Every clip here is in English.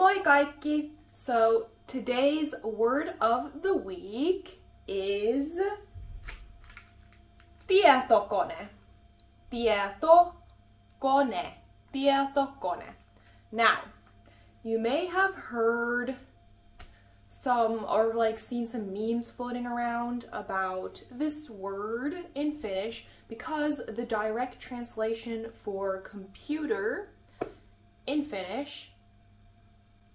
Moi kaikki! So today's word of the week is Tietokone. Tietokone. Tietokone. Now, you may have heard some or seen some memes floating around about this word in Finnish because the direct translation for computer in Finnish,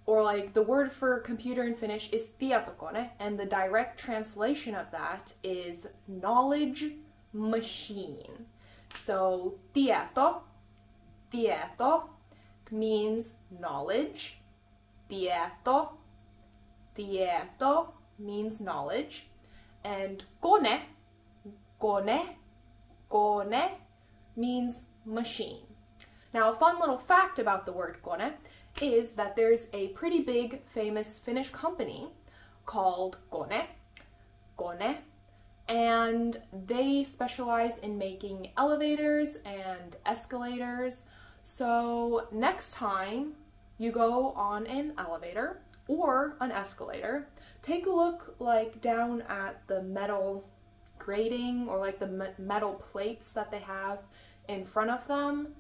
or the word for computer in Finnish is Tietokone, and the direct translation of that is knowledge machine. So tieto means knowledge. Tieto means knowledge. And kone means machine. Now, a fun little fact about the word kone is that there's a pretty big famous Finnish company called Kone, and they specialize in making elevators and escalators. So next time you go on an elevator or an escalator, take a look down at the metal grating or the metal plates that they have in front of them,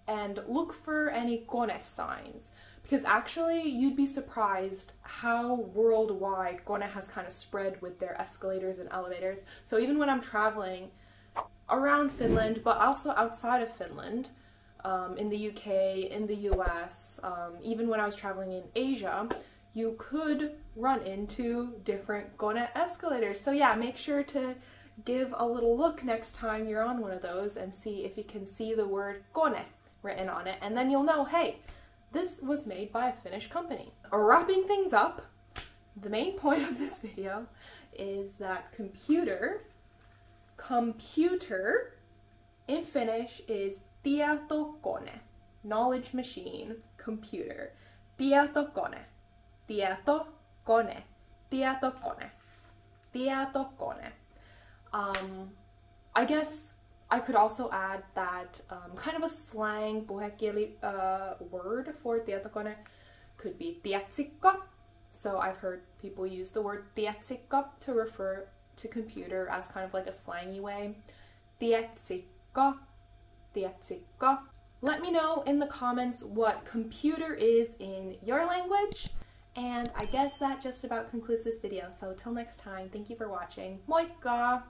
and look for any Kone signs, because actually you'd be surprised how worldwide Kone has kind of spread with their escalators and elevators. So even when I'm traveling around Finland, but also outside of Finland, in the UK, in the US, even when I was traveling in Asia, you could run into different Kone escalators. So yeah, make sure to give a little look next time you're on one of those and see if you can see the word Kone written on it, and then you'll know, hey, this was made by a Finnish company. Wrapping things up, the main point of this video is that computer in Finnish is Tietokone, knowledge machine, computer. Tietokone, Tietokone, Tietokone, Tietokone. I guess I could also add that kind of a slang puhekieli word for Tietokone could be Tietsikka. So I've heard people use the word Tietsikka to refer to computer as kind of a slangy way. Tietsikka, Tietsikka. Let me know in the comments what computer is in your language. And I guess that just about concludes this video. So till next time, thank you for watching. Moikka!